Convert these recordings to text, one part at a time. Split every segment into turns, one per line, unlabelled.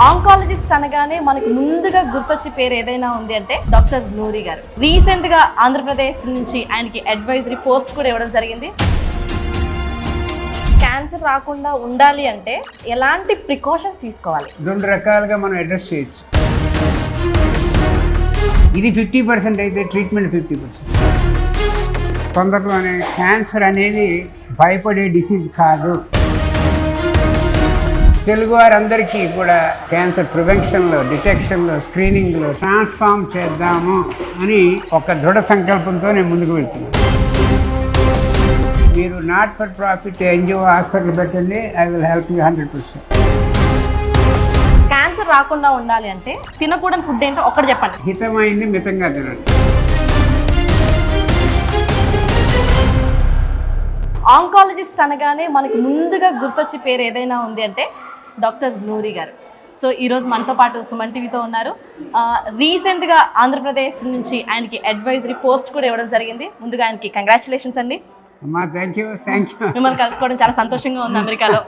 Oncologist అనగానే మనకి ముందుగా గుర్తొచ్చే పేరు ఏదైనా ఉంది అంటే డాక్టర్ నూరి గారు. రీసెంట్ గా ఆంధ్రప్రదేశ్ నుంచి ఆయనకి అడ్వైజరీ పోస్ట్ కూడా ఇవ్వడం జరిగింది. క్యాన్సర్ రాకుండా ఉండాలి అంటే ఎలాంటి ప్రికాషన్స్ తీసుకోవాలి?
రెండు రకాలుగా మనం అడ్రస్ చేయొచ్చు. ఇది 50% అయితే ట్రీట్మెంట్ 50%. తొందరలోనే క్యాన్సర్ అనేది భయపడే డిసీజ్ కాదు. తెలుగు వారందరికీ కూడా క్యాన్సర్ ప్రివెన్షన్లో, డిటెక్షన్లో, స్క్రీనింగ్లో ట్రాన్స్ఫార్మ్ చేద్దాము అని ఒక దృఢ సంకల్పంతో నేను ముందుకు వెళ్తున్నాను. మీరు not for profit NGO hospital పెట్టండి, I will help you 100%.
Cancer రాకుండా ఉండాలి అంటే తినకూడని ఫుడ్ ఏంటో ఒకటి చెప్పండి.
హితమైంది మితంగా తినండి.
ఆంకాలజిస్ట్ అనగానే మనకి ముందుగా గుర్తొచ్చే పేరు ఏదైనా ఉంది అంటే డాక్టర్ నూరి గారు. సో ఈరోజు మనతో పాటు సుమన్ టీవీతో ఉన్నారు. రీసెంట్గా ఆంధ్రప్రదేశ్ నుంచి ఆయనకి అడ్వైజరీ పోస్ట్ కూడా ఇవ్వడం జరిగింది. ముందుగా ఆయనకి కంగ్రాచులేషన్స్ అండి.
అమ్మా థ్యాంక్ యూ.
మిమ్మల్ని కలుసుకోవడం చాలా సంతోషంగా ఉంది అమెరికాలో.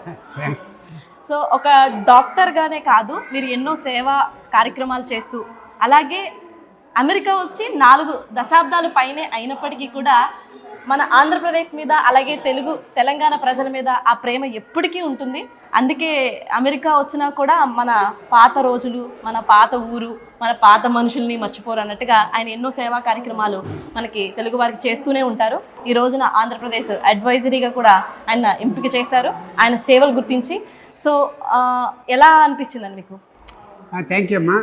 సో ఒక డాక్టర్గానే కాదు, మీరు ఎన్నో సేవా కార్యక్రమాలు చేస్తూ, అలాగే అమెరికా వచ్చి 4 దశాబ్దాలు పైనే అయినప్పటికీ కూడా మన ఆంధ్రప్రదేశ్ మీద, అలాగే తెలంగాణ ప్రజల మీద ఆ ప్రేమ ఎప్పటికీ ఉంటుంది. అందుకే అమెరికా వచ్చినా కూడా మన పాత రోజులు, మన పాత ఊరు, మన పాత మనుషుల్ని మర్చిపోరు అన్నట్టుగా ఆయన ఎన్నో సేవా కార్యక్రమాలు మనకి తెలుగు వారికి చేస్తూనే ఉంటారు. ఈ రోజున ఆంధ్రప్రదేశ్ అడ్వైజరీగా కూడా ఆయన ఎంపిక చేశారు, ఆయన సేవలు గుర్తించి. సో ఎలా అనిపించిందండి మీకు?
థ్యాంక్ యూ అమ్మా.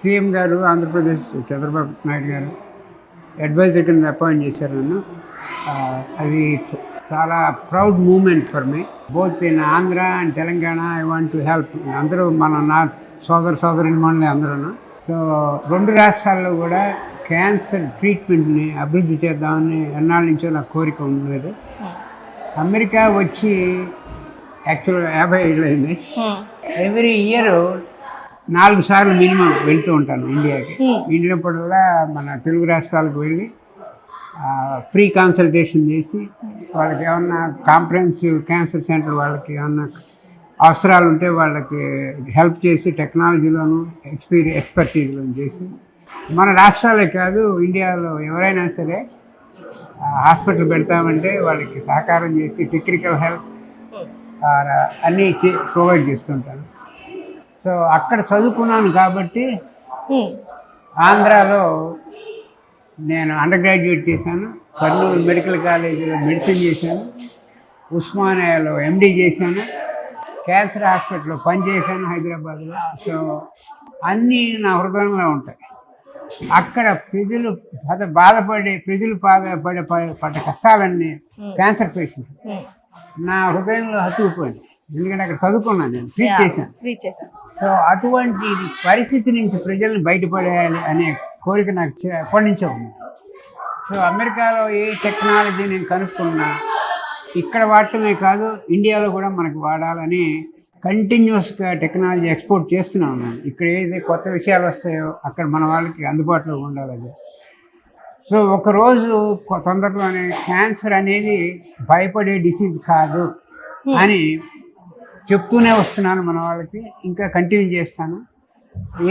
సీఎం గారు, ఆంధ్రప్రదేశ్ చంద్రబాబు నాయుడు గారు అడ్వైజర్ కింద అపాయింట్ చేశారు నన్ను. అది చాలా proud moment for me, both in Andhra and Telangana. I want to help. అందరూ నా సోదరుని అందరూ. సో 2 రాష్ట్రాల్లో కూడా క్యాన్సర్ ట్రీట్మెంట్ని అభివృద్ధి చేద్దామని ఎన్నాళ్ళ నుంచో నాకు కోరిక ఉండలేదు. అమెరికా వచ్చి యాక్చువల్గా 50 ఏళ్ళు అయింది. ఎవ్రీ ఇయర్ 4 సార్లు మినిమం వెళ్తూ ఉంటాను ఇండియాకి. వెళ్ళినప్పుడల్లా మన తెలుగు రాష్ట్రాలకు వెళ్ళి ఫ్రీ కన్సల్టేషన్ చేసి, వాళ్ళకి ఏమన్నా కాంప్రహెన్సివ్ క్యాన్సర్ సెంటర్ వాళ్ళకి ఏమన్నా అవసరాలు ఉంటే వాళ్ళకి హెల్ప్ చేసి, టెక్నాలజీలోను ఎక్స్పర్టీజ్లోను చేసి, మన రాష్ట్రాలే కాదు ఇండియాలో ఎవరైనా సరే హాస్పిటల్ పెడతామంటే వాళ్ళకి సహకారం చేసి టెక్నికల్ హెల్ప్ అన్నీ ప్రొవైడ్ చేస్తుంటాను. సో అక్కడ చదువుకున్నాను కాబట్టి ఆంధ్రాలో నేను అండర్ గ్రాడ్యుయేట్ చేశాను, కర్నూలు మెడికల్ కాలేజీలో మెడిసిన్ చేశాను, ఉస్మానియాలో ఎండి చేశాను, క్యాన్సర్ హాస్పిటల్లో పనిచేశాను హైదరాబాద్లో. సో అన్నీ నా హృదయంలో ఉంటాయి. అక్కడ ప్రజలు పడ్డ కష్టాలన్నీ క్యాన్సర్ పేషెంట్ నా హృదయంలో హత్తుకుపోయింది. ఎందుకంటే అక్కడ చదువుకున్నాను, నేను ట్రీట్ చేశాను. సో అటువంటి పరిస్థితి నుంచి ప్రజల్ని బయటపడేయాలి అనే కోరిక నాకు ఎప్పటి నుంచో ఉంది. సో అమెరికాలో ఏ టెక్నాలజీ నేను కనుక్కున్నా ఇక్కడ వాడటమే కాదు, ఇండియాలో కూడా మనకు వాడాలని కంటిన్యూస్గా టెక్నాలజీ ఎక్స్పోర్ట్ చేస్తున్నాను నేను. ఇక్కడ ఏదైతే కొత్త విషయాలు వస్తాయో అక్కడ మన వాళ్ళకి అందుబాటులో ఉండాలి. అది సో ఒకరోజు తొందరలోనే క్యాన్సర్ అనేది భయపడే డిసీజ్ కాదు అని చెప్తూనే వస్తున్నాను మన వాళ్ళకి. ఇంకా కంటిన్యూ చేస్తాను.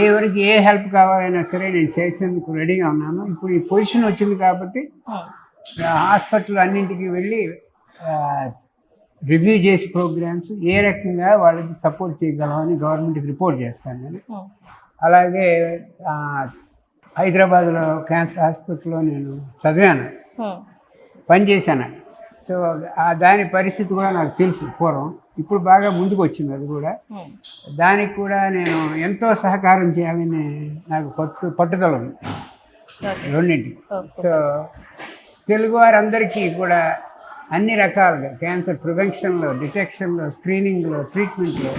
ఎవరికి ఏ హెల్ప్ కావాలైనా సరే నేను చేసేందుకు రెడీగా ఉన్నాను. ఇప్పుడు ఈ పొజిషన్ వచ్చింది కాబట్టి హాస్పిటల్ అన్నింటికి వెళ్ళి రివ్యూ చేసి ప్రోగ్రామ్స్ ఏ రకంగా వాళ్ళకి సపోర్ట్ చేయగలమని గవర్నమెంట్కి రిపోర్ట్ చేస్తాను నేను. అలాగే హైదరాబాద్లో క్యాన్సర్ హాస్పిటల్లో నేను చదివాను, పనిచేశాను. సో దాని పరిస్థితి కూడా నాకు తెలుసు పూర్వం. ఇప్పుడు బాగా ముందుకు వచ్చింది అది కూడా. దానికి కూడా నేను ఎంతో సహకారం చేయాలని నాకు పట్టుదల ఉంది రెండింటికి. సో తెలుగు వారందరికీ కూడా అన్ని రకాలుగా క్యాన్సర్ ప్రివెన్షన్లో, డిటెక్షన్లో, స్క్రీనింగ్లో, ట్రీట్మెంట్లో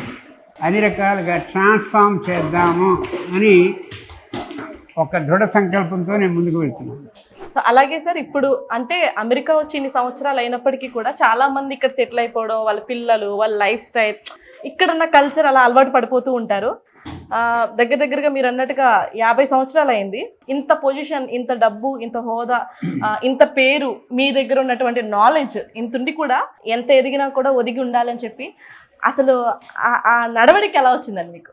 అన్ని రకాలుగా ట్రాన్స్ఫార్మ్ చేద్దాము అని ఒక దృఢ సంకల్పంతో నేను ముందుకు వెళ్తున్నాను.
సో అలాగే సార్, ఇప్పుడు అంటే అమెరికా వచ్చి ఇన్ని సంవత్సరాలు అయినప్పటికీ కూడా చాలా మంది ఇక్కడ సెటిల్ అయిపోవడం, వాళ్ళ పిల్లలు, వాళ్ళ లైఫ్ స్టైల్, ఇక్కడున్న కల్చర్ అలా అలవాటు పడిపోతూ ఉంటారు. దగ్గరగా మీరు అన్నట్టుగా 50 సంవత్సరాలు అయింది. ఇంత పొజిషన్, ఇంత డబ్బు, ఇంత హోదా, ఇంత పేరు, మీ దగ్గర ఉన్నటువంటి నాలెడ్జ్ ఇంత ఉండి కూడా ఎంత ఎదిగినా కూడా ఒదిగి ఉండాలని చెప్పి అసలు ఆ నడవడికి ఎలా వచ్చిందండి మీకు?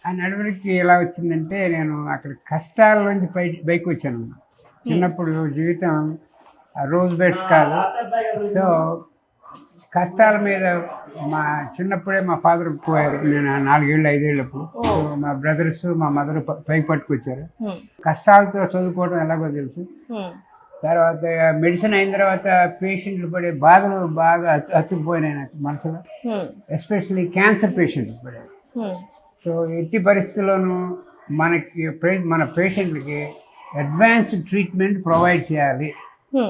ఆ నడవడికి ఎలా వచ్చిందంటే నేను అక్కడ కష్టాల నుంచి బయటకు వచ్చాను. చిన్నప్పుడు జీవితం రోజ్ బెడ్స్ కాదు. సో కష్టాల మీద మా చిన్నప్పుడే మా ఫాదర్ పోయారు. నేను 4 ఏళ్ళు 5 ఏళ్ళప్పుడు. మా బ్రదర్స్ మా మదర్ పైకి పట్టుకొచ్చారు. కష్టాలతో చదువుకోవడం ఎలాగో తెలుసు. తర్వాత మెడిసిన్ అయిన తర్వాత పేషెంట్లు పడే బాధలు బాగా అతుక్కుపోయినాయి నాకు మనసులో. ఎస్పెషల్లీ క్యాన్సర్ పేషెంట్లు పడే. సో ఎట్టి పరిస్థితుల్లోనూ మన పేషెంట్లకి అడ్వాన్స్డ్ ట్రీట్మెంట్ ప్రొవైడ్ చేయాలి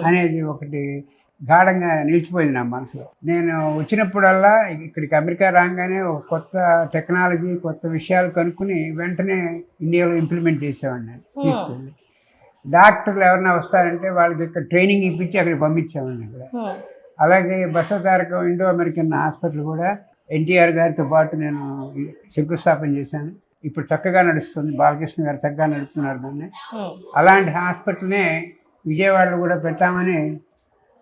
అనేది ఒకటి గాఢంగా నిలిచిపోయింది నా మనసులో. నేను వచ్చినప్పుడల్లా ఇక్కడికి అమెరికా రాగానే ఒక కొత్త టెక్నాలజీ కొత్త విషయాలు కనుక్కుని వెంటనే ఇండియాలో ఇంప్లిమెంట్ చేసేవాడిని నేను తీసుకెళ్ళి. డాక్టర్లు ఎవరైనా వస్తారంటే వాళ్ళకి ఇక్కడ ట్రైనింగ్ ఇప్పించి అక్కడికి పంపించేవాడిని ఇక్కడ. అలాగే బసవతారకం ఇండో అమెరికన్ హాస్పిటల్ కూడా ఎన్టీఆర్ గారితో పాటు నేను శంకుస్థాపన చేశాను. ఇప్పుడు చక్కగా నడుస్తుంది. బాలకృష్ణ గారు చక్కగా నడుపుతున్నారు దాన్ని. అలాంటి హాస్పిటల్నే విజయవాడలో కూడా పెట్టామని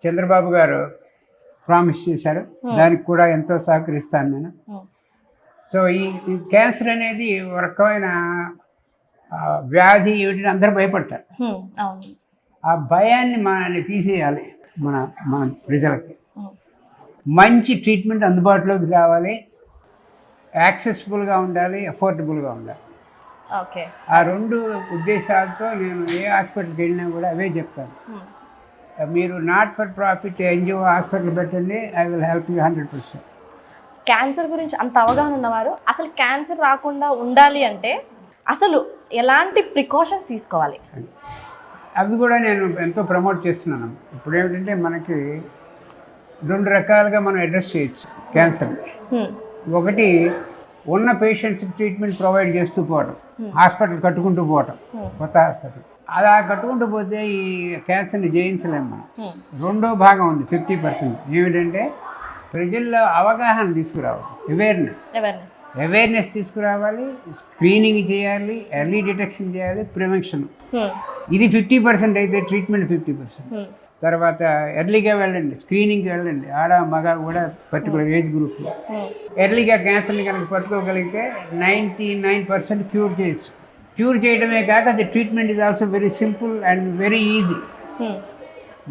చంద్రబాబు గారు ప్రామిస్ చేశారు. దానికి కూడా ఎంతో సహకరిస్తాను నేను. సో ఈ క్యాన్సర్ అనేది ఒక రకమైన వ్యాధి ఏమిటి అందరూ భయపడతారు. ఆ భయాన్ని మనల్ని తీసేయాలి. మన ప్రజలకి మంచి ట్రీట్మెంట్ అందుబాటులోకి రావాలి, యాక్సెసిబుల్గా ఉండాలి, అఫోర్డబుల్గా ఉండాలి.
ఓకే,
ఆ 2 ఉద్దేశాలతో నేను ఏ హాస్పిటల్కి వెళ్ళినా కూడా అవే చెప్తాను. మీరు not for profit NGO hospital పెట్టండి, I will help you 100%.
Cancer గురించి అంత అవగాహన ఉన్నవారు అసలు క్యాన్సర్ రాకుండా ఉండాలి అంటే అసలు ఎలాంటి ప్రికాషన్స్ తీసుకోవాలి?
అవి కూడా నేను ఎంతో ప్రమోట్ చేస్తున్నాను. ఇప్పుడు ఏమిటంటే మనకి 2 రకాలుగా మనం అడ్రస్ చేయొచ్చు క్యాన్సర్ని. ఒకటి ఉన్న పేషెంట్స్ ట్రీట్మెంట్ ప్రొవైడ్ చేస్తూ పోవటం, హాస్పిటల్ కట్టుకుంటూ పోవటం, కొత్త హాస్పిటల్ అలా కట్టుకుంటూ పోతే ఈ క్యాన్సర్ని జయించలేము మనం. రెండో భాగం ఉంది 50%. ఏమిటంటే ప్రజల్లో అవగాహన తీసుకురావాలి, అవేర్నెస్ తీసుకురావాలి, స్క్రీనింగ్ చేయాలి, ఎర్లీ డిటెక్షన్ చేయాలి, ప్రివెన్షన్. ఇది 50% అయితే ట్రీట్మెంట్ 50%. తర్వాత ఎర్లీగా వెళ్ళండి, స్క్రీనింగ్కి వెళ్ళండి. ఆడ మగ కూడా పర్టికులర్ ఏజ్ గ్రూప్లో ఎర్లీగా క్యాన్సర్ని కనుక పట్టుకోగలిగితే 99% క్యూర్ చేయొచ్చు. క్యూర్ చేయడమే కాక అది treatment is also very simple and very easy.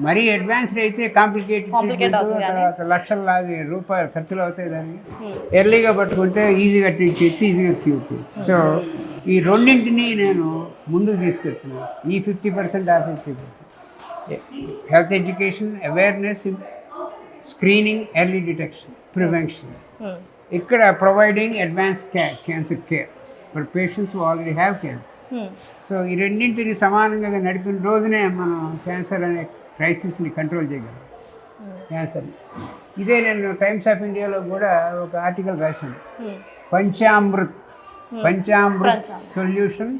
మరీ అడ్వాన్స్డ్ అయితే కాంప్లికేటెడ్, తర్వాత లక్షలాది రూపాయలు ఖర్చులు అవుతాయి దానికి. ఎర్లీగా పట్టుకుంటే ఈజీగా ట్రీట్ చేయొచ్చు, ఈజీగా క్యూర్ చేయొచ్చు. సో ఈ రెండింటినీ నేను ముందుకు తీసుకెళ్తున్నాను. ఈ 50% ఆ 50%. Health education, awareness, screening, early detection, prevention. ఇక్కడ providing advance cancer care for patients who already have cancer. So ఈ రెండింటిని సమానంగా నడిపిన రోజునే మనం క్యాన్సర్ అనే క్రైసిస్ని కంట్రోల్ చేయగలం. క్యాన్సర్ని ఇదే నేను టైమ్స్ ఆఫ్ ఇండియాలో కూడా ఒక ఆర్టికల్ రాశాను. Panchamrut solution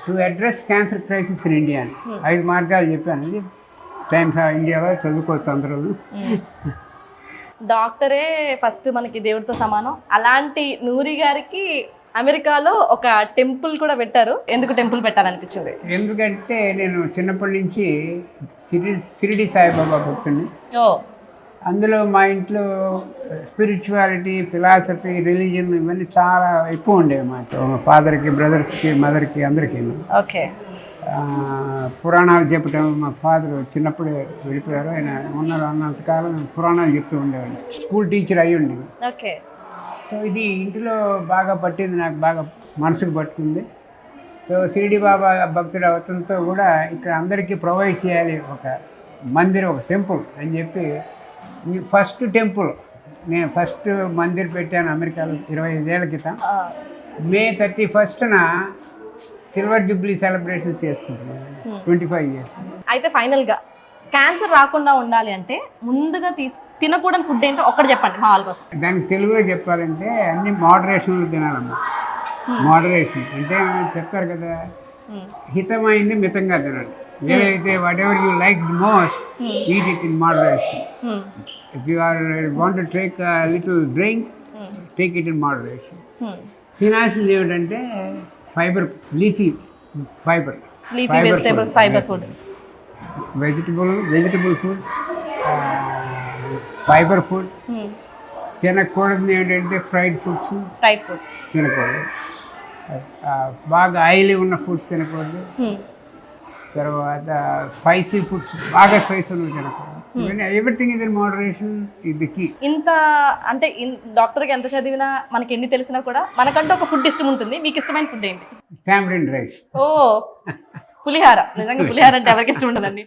to address cancer crisis in India అని 5 మార్గాలు చెప్పాను. అది టైమ్స్ ఆఫ్ ఇండియాలో చదువుకోవచ్చు అందరూ.
డాక్టరే ఫస్ట్ మనకి దేవుడితో సమానం. అలాంటి నూరి గారికి అమెరికాలో ఒక టెంపుల్ కూడా పెట్టారు. ఎందుకు టెంపుల్ పెట్టాలనిపించింది?
ఎందుకంటే నేను చిన్నప్పటి నుంచి షిరిడి సాయిబాబా భక్తుడిని. అందులో మా ఇంట్లో స్పిరిచువాలిటీ, ఫిలాసఫీ, రిలీజియన్ ఇవన్నీ చాలా ఎక్కువ ఉండేవి మాకు. మా ఫాదర్కి, బ్రదర్స్కి, మదర్కి, అందరికీ.
ఓకే,
పురాణాలు చెప్పటం. మా ఫాదర్ చిన్నప్పుడే వెళ్ళిపోయారు. ఆయన ఉన్నంతకాలం పురాణాలు చెప్తూ ఉండేవాళ్ళు. స్కూల్ టీచర్ అయ్యి ఉండేవి.
ఓకే.
సో ఇది ఇంటిలో బాగా పట్టింది, నాకు బాగా మనసుకు పట్టుకుంది. సో షిరిడి బాబా భక్తుడు అవతంతో కూడా ఇక్కడ అందరికీ ప్రొవైడ్ చేయాలి ఒక మందిరం, ఒక టెంపుల్ అని చెప్పి ఫస్ట్ టెంపుల్ నేను ఫస్ట్ మందిర్ పెట్టాను అమెరికాలో 25 ఏళ్ల క్రితం. మే 31న సిల్వర్ జూబ్లీ సెలబ్రేషన్ చేసుకుంటున్నాను, 25 years.
అయితే ఫైనల్గా క్యాన్సర్ రాకుండా ఉండాలి అంటే ముందుగా తినకూడని ఫుడ్ ఏంటో ఒక్కటి చెప్పండి మా వాళ్ళ కోసం.
దానికి తెలుగులో చెప్పాలంటే అన్ని మోడరేషన్లో తినాలమ్మా. మోడరేషన్ అంటే చెప్తారు కదా, హితమైంది మితంగా తినాలి. ఏదైతే whatever you like the most, eat it in moderation. If you want to take little drink, take it in moderation. తినాల్సింది ఏమిటంటే fibre, leafy fibre,
vegetables, fibre food,
vegetable food, fibre food, తినకూడదు ఏంటంటే fried foods
fried foods.
తినకూడదు, బాగా oily ఉన్న foods తినకూడదు, తర్వాత spicy foods బాగా స్పైసీ ఉన్నవి తినకూడదు. Everything is in moderation is the key.
ఇంత అంటే డాక్టర్కి ఎంత చదివినా మనకి ఎన్ని తెలిసినా కూడా మనకంటూ ఒక ఫుడ్ ఇష్టం ఉంటుంది. మీకు ఇష్టమైన ఫుడ్ ఏంటి?
Tamarind rice.
ఓ పులిహార. నిజంగా పులిహార అంటే ఎవరికి ఇష్టం ఉండదండి.